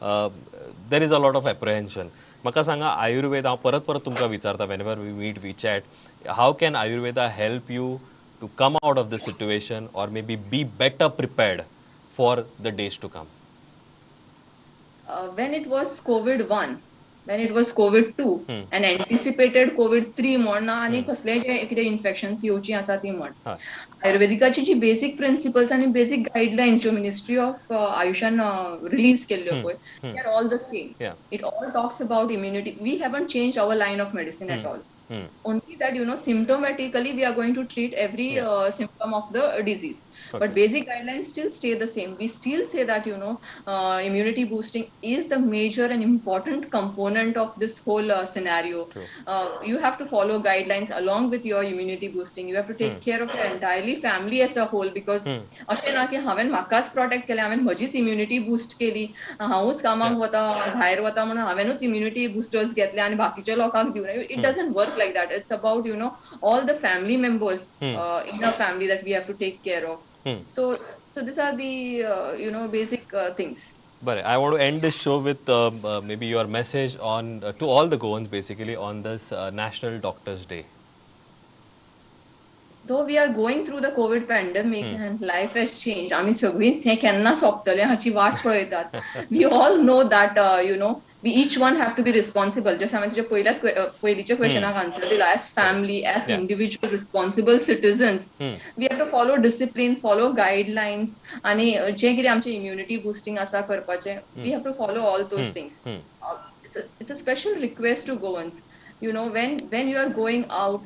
A: there is a lot of apprehension. म्हाका सांगा, आयुर्वेद हांव परत परत तुमकां विचारता, whenever we meet, we chat, how can Ayurveda help you to come out of this situation or maybe be better prepared for the days to come?
C: When it was COVID-1, when it was COVID-2, and anticipated COVID-3 म्हण आणि कसले जे कितें infections येवची आसा ती म्हण, आयुर्वेदिकाची जी बेसिक प्रिन्सिपल्स आणि बेसिक गायडलायन्स ज्यो मिनिस्ट्री ऑफ आयुषान रिलीज केल्ल्यो पळय, they are all the same. It all talks about immunity. We haven't changed our line of medicine at all. Only that symptomatically we are going to treat every symptom of the disease. But basic guidelines still stay the same. We still say that immunity boosting is the major and important component of this whole scenario. You have to follow guidelines along with your immunity boosting. You have to take care of your entirely family as a whole, because अशें ना की हांवें म्हाकाच protect केलें, हांवें म्हजीच immunity boost केली, हांवूच कामाक वता, भायर वता म्हणून हांवेंनूच इम्युनिटी बुस्टर्स घेतले आनी बाकीच्या लोकांक दिवना. It doesn't work like that. It's about all the family members in a family that we have to take care of. So these are the basic things.
A: But I want to end this show with maybe your message on to all the Goans basically on this National Doctors Day.
C: Though we are going through the COVID pandemic and life has changed, आम्ही सगळींच हे केन्ना सोंपतले हाची वाट पळयतात. We all know that we each one have to be responsible. जशें हांवें तुज्या पयलींच्या क्वेश्चनाक आन्सर दिला, as family, as individual responsible citizens, we have to follow discipline, follow guidelines, आणि जे कितें आमचे immunity boosting आसा करपाचें, we have to follow all those things. It's a special request to Goans. When you are going out,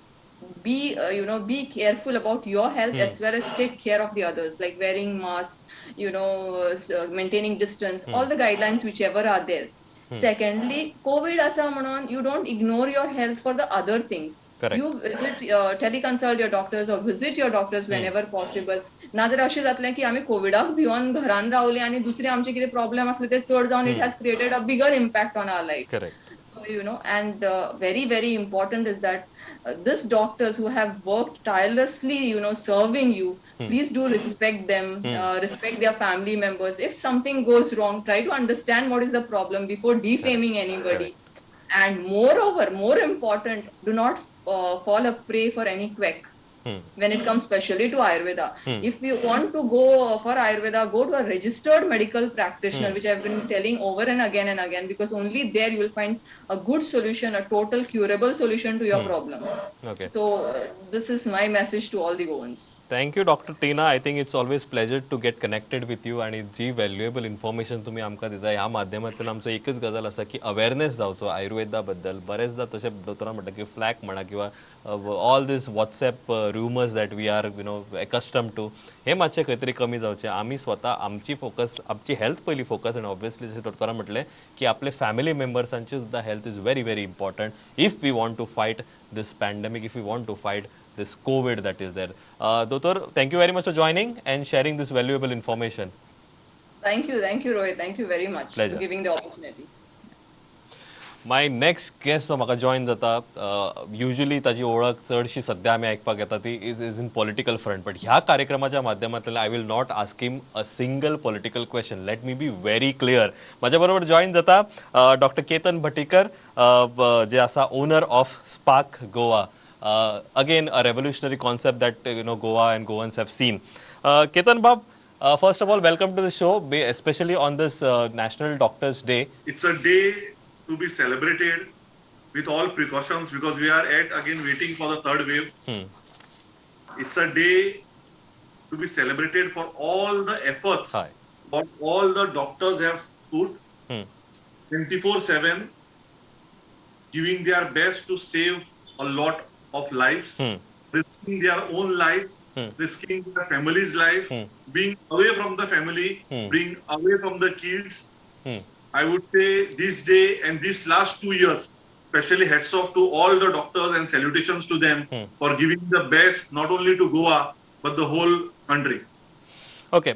C: be careful about your health as well as take care of the others, like wearing mask, maintaining distance, all the guidelines whichever are there. Secondly, COVID asa म्हणून you don't ignore your health for the other things.
A: Correct.
C: You visit teleconsult your doctors or visit your doctors whenever possible. नाजर अशें जातलें की आमी कोविडाक भिवून घरान रावले आनी दुसरे आमचे कितें प्रॉब्लेम आसले ते चड जावन it has created a bigger impact on our lives.
A: Correct.
C: And very, very important is that these doctors who have worked tirelessly, serving you, please do respect them, respect their family members. If something goes wrong, try to understand what is the problem before defaming anybody. And moreover, more important, do not fall a prey for any quack. When it comes specially to Ayurveda. If you want to go for Ayurveda, go to a registered medical practitioner, which I've been telling over and again, because only there you will find a good solution, a total curable solution to your problems.
A: Okay.
C: So this is my message to all the Goans.
A: Thank you, Dr. Tina. I think it's always pleasure to get connected with you आणि जी valuable information तुम्ही आमकां दिता ह्या माध्यमांतल्यान आमचो एकच गजाल आसा की अवेअरनेस जावचो आयुर्वेदा बद्दल. बरेचदा तशें दोतोरां म्हणटा की फ्लॅक म्हणा किंवा all these WhatsApp rumours that we are accustom to, हे मातशें खंय तरी कमी जावचें. आमी स्वता आमची फोकस, आमची हेल्थ पयली फोकस, आनी ऑब्वियसली जशें दोतोरां म्हटलें की आपले फॅमिली मेंबर्सांची सुद्दां health is very very important if we want to fight this pandemic, if we want to fight this COVID that is there. Dr. Thank you very much for joining and sharing this valuable information.
C: Thank you, Rohit. Thank you very much
A: Pleasure.
C: for giving the opportunity.
A: My next guest जो म्हाका join जाता usually ताची वळख चडशी सध्या आमी आयकपाक येता ती is in political front, but ह्या कार्यक्रमाच्या माध्यमांतल्यान I will not ask him a single political question. Let me be very clear. म्हाज्या बरोबर जॉइन जाता डॉक्टर केतन भटिकर, जे आसा owner of spark Goa. Again, a revolutionary concept that Goa and Goans have seen. Ketan Bab, first of all, welcome to the show, especially on this National Doctors Day.
D: It's a day to be celebrated with all precautions because we are again waiting for the third wave. It's a day to be celebrated for all the efforts what all the doctors have put 24/7, giving their best to save a lot of lives, risking their own lives, risking their family's life, being away from the family, being away from the kids. I would say this day and these last 2 years, especially hats off to all the doctors and salutations to them for giving the best not only to Goa but the whole country.
A: Okay,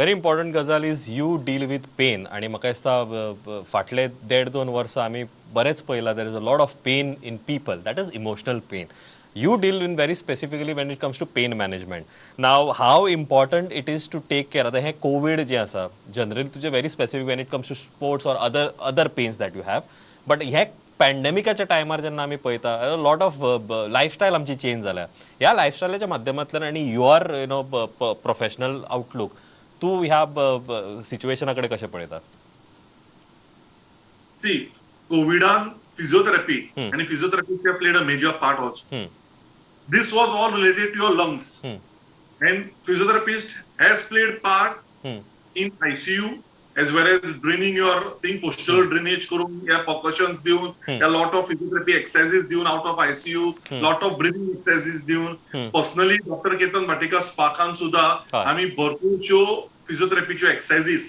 A: very important गजाल is you deal with pain. आणि म्हाका दिसता फाटले 1.5-2 वर्सां आमी बरेच पळयलां there is a lot of pain in people, that is emotional pain. You deal in very specifically when it comes to pain management. Now, how important it is to take care. आता हे Covid जे आसा generally तुझे very specific when it comes to sports or other pains that you have. But हे पॅन्डेमिकाच्या टायमार जेन्ना आमी पळयता लॉट ऑफ लायफस्टायल आमची चेंज जाल्या. ह्या लायफस्टायलाच्या माध्यमांतल्यान आणि युअर प्रोफेशनल आउटलूक तूं ह्या सिच्युएशना कडेन कशें पळयता?
D: See, कोविडान physiotherapy and physiotherapy have played a major part also. This was all related to your lungs, and physiotherapist has played part in ICU as well as draining your thing, postural drainage करून या percussions देऊन या lot of physiotherapy exercises देऊन out of ICU, lot of breathing exercises देऊन. Personally doctor Ketan भाटिकर स्पार्कान सुद्धा आम्ही भरपूरच्यो फिजिओथेरपीच्यो exercises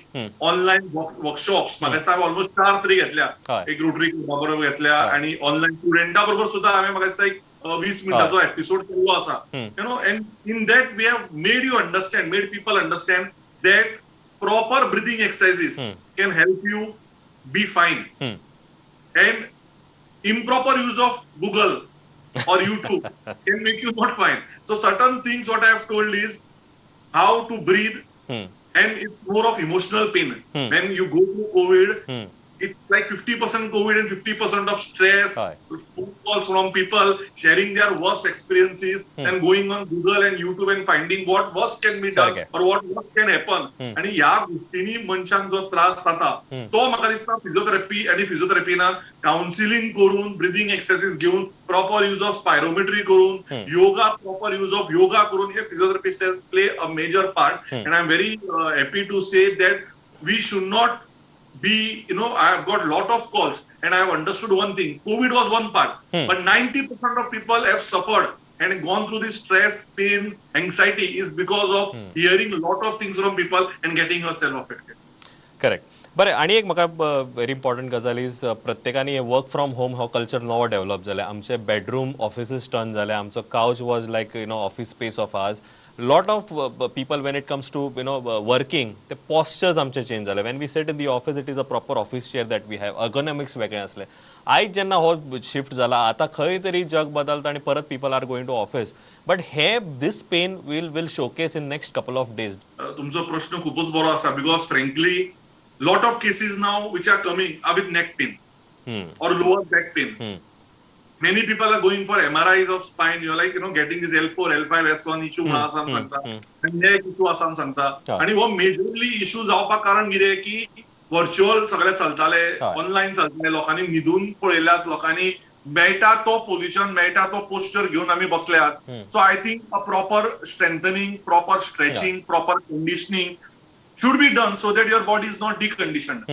D: online workshops म्हाका almost 4 घेतल्या. एक रोटरी क्लबा बरोबर घेतल्या आणि ऑनलाईन स्टुडंटा बरोबर सुद्धा आम्ही म्हाका दिसता एक 20 मिनिटाचो एपिसोड केल्लो आसा. You know, and in that we have made you understand, made people understand that proper breathing exercises can help you be fine. And improper use of Google or YouTube can make you not fine. So certain things what I have told is how to breathe, and it's more of emotional pain. When you go through COVID, it's like 50% COVID and 50% of stress, phone calls from people sharing their worst experiences and going on Google and YouTube and finding what worst can be done or what can happen. आणि ह्या गोष्टींनी मनशांक जो त्रास जाता तो म्हाका दिसता फिजिओथेरपी आणि फिजिओथेरपीना काउन्सिलिंग करून ब्रिदिंग एक्सरसाइज घेऊन प्रॉपर यूज ऑफ स्पायरोमेट्री करून yoga proper use of yoga करून हे physiotherapist play a major part. And I'm very happy to say that we should not be, I have got lot of calls and I have understood one thing. COVID was one part, but 90% of people have suffered and gone through this stress, pain, anxiety is because of hearing a lot of things from people and getting yourself affected.
A: Correct. बरें, आणि एक म्हाका very important गजाल is प्रत्येकानी work from home हो culture नवो develop जाला. आमचे बेडरूम ऑफिसीस टर्न जाले. आमचो couch was like office space of hours. lot of people when it comes to working, the postures आमचे चेंज झाले. when we sit in the office it is a proper office chair that we have, ergonomics वेगळे असले. आयज जेन्ना हो shift जाला आता खंय तरी जग बदलता आणि परत people are going to office, but हे this pain will showcase in next couple of days.
D: तुमचो प्रश्न खूपच बरो आसा because frankly lot of cases now which are coming are with neck pain or lower back pain. Many people are going for MRIs of spine. You're like, getting this L4, L5, S1 issue आसान सांगता, neck issue आसान सांगता. आणि वो majorly issue जावपाक कारण कितें की व्हर्च्युअल सगळे चलताले, ऑनलाईन चलताले, लोकांनी न्हिदून पळयल्यात, लोकांनी मेळटा तो पोझिशन, मेळटा तो पोस्चर घेऊन आम्ही बसल्यात. So I think a proper strengthening, proper stretching, proper conditioning should be done so that your body is not deconditioned.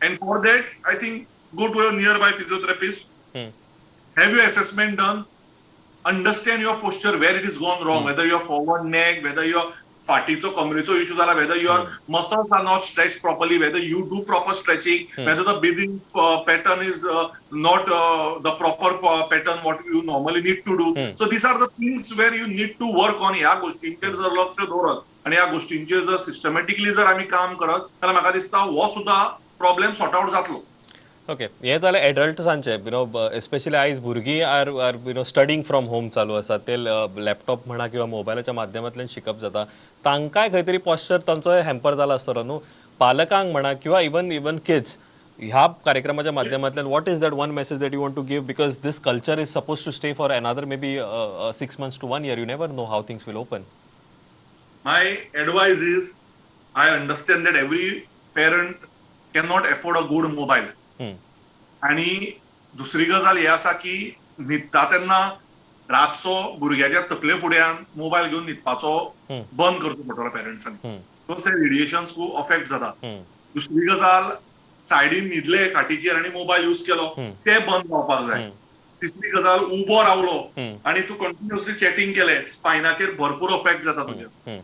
D: And for that, I think go to a nearby physiotherapist, have your assessment done, understand your posture, where it is gone wrong, whether your forward neck, whether your फाटीचो कमरेचो issue जाला, whether your muscles are not stretched properly, whether you do proper stretching, whether the breathing pattern is not the proper pattern what you normally need to do. So these are the things where you need to work on. ह्या गोष्टींचेर जर लक्ष दवरत आणि ह्या गोष्टींचेर जर systematically जर आम्ही काम करत जाल्यार म्हाका दिसता हो सुद्धा प्रॉब्लेम सॉर्ट आउट जातलो.
A: ओके, हे जालें एडल्ट्सांचे एस्पेशली आयज भुरगीं आर स्टडींग फ्रॉम होम चालू आसा ते लॅपटॉप म्हणा किंवा मोबायलाच्या माध्यमांतल्यान शिकप जाता तांकांय खंय तरी पॉस्चर तांचो हॅम्पर जाला आसतलो न्हू पालकांक म्हणा किंवा इवन किड्स ह्या कार्यक्रमाच्या माध्यमांतल्यान what is that one message that you want to give because this culture is suppose to stay for another maybe 6 months to 1 year. You never know how things will open.
D: My advice is, I understand that every parent cannot afford a good mobile. आणि दुसरी गजाल ही आसा की न्हिदता तेन्ना रातचो भुरग्याच्या तकले फुड्यान मोबायल घेवन न्हिदपाचो बंद करचो पडटलो पेरंट्सांनी. तसे रेडिएशन्स खूब अफेक्ट जाता. दुसरी गजाल सायडीन न्हिदले खाटीचेर आनी मोबायल यूज केलो ते बंद जावपाक जाय. तिसरी गजाल उबो रावलो आणि तू कंटिन्युअसली चॅटिंग केले स्पायनाचेर भरपूर अफेक्ट जाता तुजे.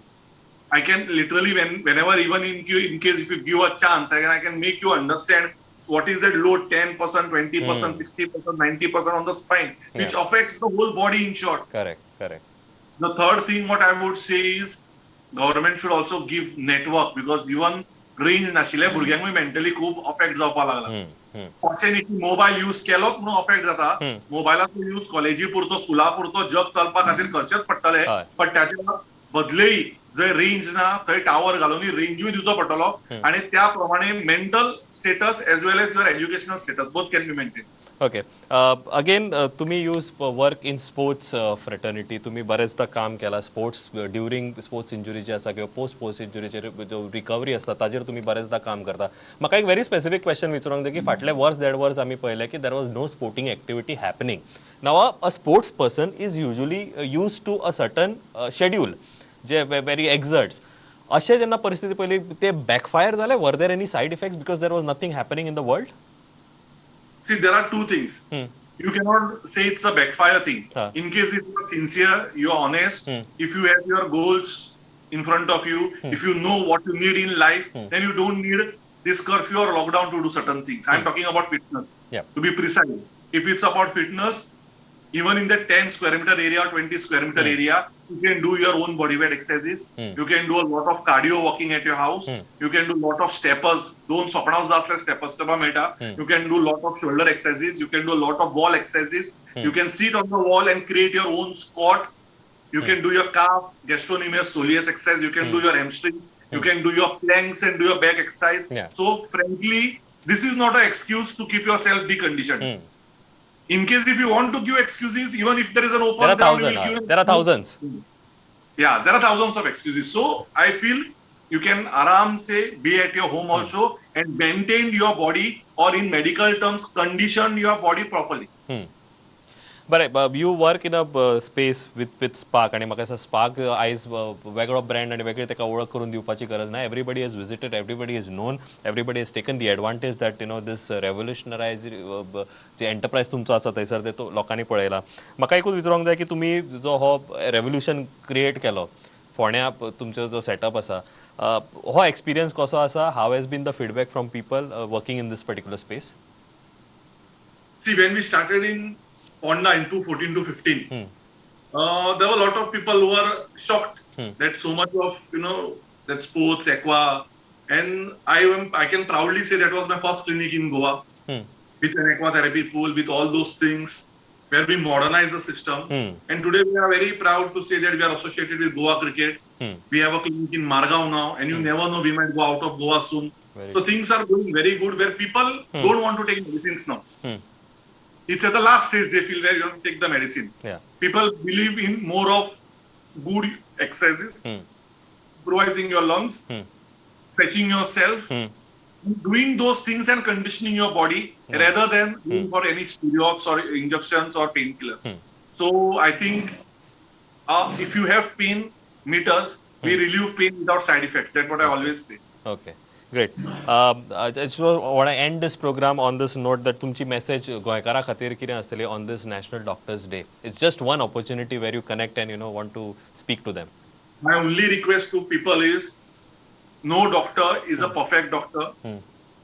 D: I can literally, whenever, even in case if you give a chance, I can make you understand what is that load, 10%, 20%, 60%, 90% on the spine, which affects the whole body in short.
A: Correct.
D: The third thing what I would say is government should also give network, because even range नाशिल्ले भुरग्यांक mentally खूब affect जावपाक लागला. Fortunately mobile use केलोच म्हणून affect जाता. मोबायलाचो use कॉलेजी पुरतो स्कुला पुरतो जग चलपा खातीर करचेच पडटले, पण त्याच्या बदलेय जर रेंज ना थंय टावर घालून रेंजूय दिवचो पडटलो आणि त्या प्रमाणे mental status as well as your educational status both can be maintain.
A: Okay, again तुम्ही use work in sports fraternity, तुम्ही बरेचदा काम केला स्पोर्ट्स ड्युरिंग स्पोर्ट्स इंजुरी जी आसा किंवा पोस्ट इंजुरीचेर जो रिकवरी आसता ताजेर तुम्ही बरेचदा काम करता. म्हाका एक व्हेरी स्पेसिफीक क्वेश्चन विचारूंक जाय की फाटले वर्स देड वर्स आमी पळयलें की there was no sporting activity happening. Now a sports person is usually use to a certain schedule जे व्हेरी एक्झर्ट्स. अशें जेन्ना परिस्थिती पयली ते बॅकफायर जाले, were there any side effects because there was nothing happening in the world?
D: See, there are two things. You cannot say it's a backfire thing. In case if you are sincere, you are honest, if you have your goals in front of you, if you know what you need in life, then you don't need this curfew or lockdown to do certain things. I'm talking about fitness, to be precise. If it's about fitness, even in the 10 square meter area or 20 square meter area, you can do your own bodyweight exercises. You can do a lot of cardio walking at your house. You can do a lot of steppers. Don't sopnaus dasle steppers steppa meta. You can do a lot of shoulder exercises. You can do a lot of wall exercises. You can sit on the wall and create your own squat. You can do your calf, gastrocnemius soleus exercise. You can do your hamstring. You can do your planks and do your back exercise. So frankly, this is not an excuse to keep yourself deconditioned. In case if you want to give excuses, even if there is an open ground,
A: there are thousands.
D: Yeah, there are thousands of excuses. So I feel you can aram say be at your home also and maintain your body, or in medical terms, condition your body properly.
A: बरें, you work in a space with spark आणि म्हाका दिसता spark आयज वेगळो brand आणि वेगळी ताका वळख करून दिवपाची गरज ना. Everybody has visited, everybody is known, everybody has taken the advantage that these revolutionise जे एंटरप्रायज तुमचो आसा थंयसर ते लोकांनी पळयला. म्हाका एकूच विचारूंक जाय की तुमी जो हो रेव्होल्युशन क्रिएट केलो फोण्या तुमचो जो सेटअप आसा, हो एक्सपिरियन्स कसो आसा? How has been the feedback from people working in these particular space?
D: See, when we started in Honda in 2014 to 15, there were a lot of people who were shocked that so much of that sports aqua, and I can proudly say that was my first clinic in Goa with an aqua therapy pool, with all those things where we modernized the system. And today we are very proud to say that we are associated with Goa Cricket. We have a clinic in Margao now, and you never know, we might go out of Goa soon. So things are going very good where people don't want to take medicines now. It's at the last stage they feel where you have to take the medicine. People believe in more of good exercises, improvising your lungs, stretching yourself, doing those things and conditioning your body rather than going for any steroids or injections or painkillers. So I think if you have pain, meet us. We relieve pain without side effects. That's what I always say.
A: Okay. Great. I just want to end this program on this note that तुमची message गोंयकारा खातीर कितें आसतली on this National Doctors Day. It's just one opportunity where you connect and want to speak to them.
D: My only request to people is, no doctor is a perfect doctor.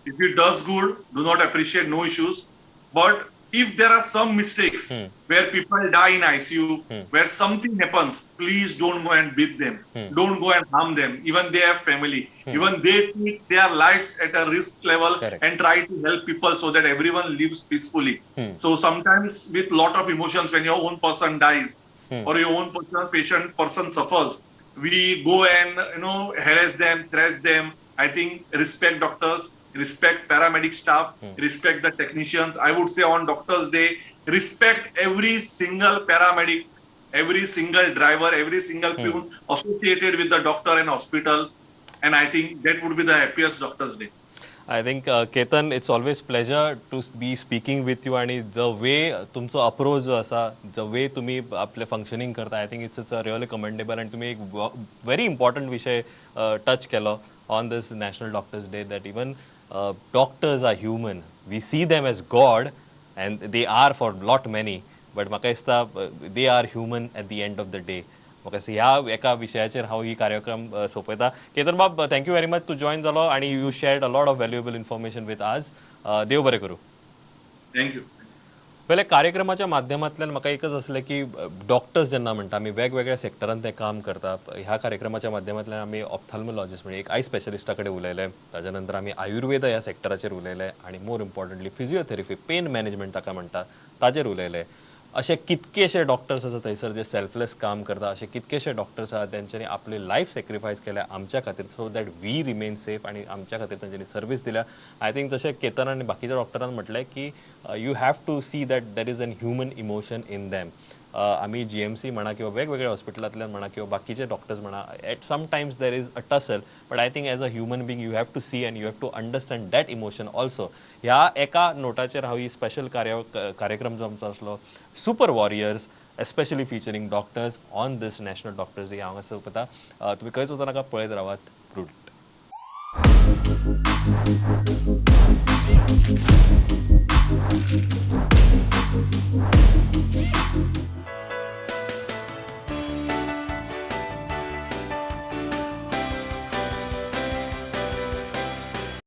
D: If he does good, do not appreciate, no issues. But if there are some mistakes where people die in ICU, where something happens, please don't go and beat them. Don't go and harm them. Even they have family. Even they take their lives at a risk level
A: Correct.
D: and try to help people so that everyone lives peacefully. So sometimes with lot of emotions, when your own person dies or your own person suffers, we go and harass them, thrash them. I think respect doctors, respect paramedic staff, respect the technicians. I would say on Doctors Day, respect every single paramedic, every single driver, every single peon associated with the doctor and hospital. And I think that would be the happiest Doctors Day.
A: I think Ketan, it's always pleasure to be speaking with you आणि the way तुमचा approach जो असा, the way तुम्ही आपले functioning करता, I think it's really commendable आणि तुम्ही एक व्हेरी इम्पॉर्टंट विषय टच केलो on this national doctors day, that even doctors are human. We see them as God and they are for lot many, but म्हाका दिसता they are human at the end of the day. म्हाका दिसता ह्या एका विशयाचेर हांव ही कार्यक्रम सोंपयता. केतन बाब, थँक्यू व्हेरी मच, तू जॉईन जालो आणि you shared a lot of valuable information with आज. देव बरें करूं.
D: Thank you.
A: पहिले कार्यक्रमाच्या माध्यमांतल्यान म्हाका एकच असलें की डॉक्टर्स जेन्ना म्हणटा आमी वेगवेगळ्या सेक्टरांत ते काम करता, ह्या कार्यक्रमाच्या माध्यमांतल्यान आमी ऑप्थॅल्मोलॉजिस्ट म्हणजे एक आय स्पेशलिस्टा कडेन उलयले, ताच्या नंतर आमी आयुर्वेद ह्या सेक्टराचेर उलयले आणि more importantly physiotherapy, pen management ताका म्हणटा ताचेर उलयले. असे कितकेशे डॉक्टर्स आसा थंयसर जे सेल्फलेस काम करता, असे कितकेशे डॉक्टर्स आहा तेंच्यांनी आपली लायफ सॅक्रिफायस केल्या आमच्या खातीर, so that we remain safe आणि आमच्या खातीर तेंच्यांनी सर्वीस दिल्या. आय थिंक जशें केतन आनी बाकीच्या डॉक्टरांनी म्हटलें की you have to see that that is an human emotion in them. आम्ही GMC म्हणा किंवा वेगवेगळ्या हॉस्पिटलांतल्यान म्हणा किंवा बाकीचे डॉक्टर्स म्हणा, at sometimes there is a tussle, but I think as a human being you have to see and you have to understand that emotion also. ह्या एका नोटाचेर हांव ही स्पेशल कार्यक्रम जो आमचो आसलो super warriors, especially featuring doctors on this national doctors day, हांव सोंपता. तुम्ही खंयच वचूं नाका, पळयत रावात प्रुडंट.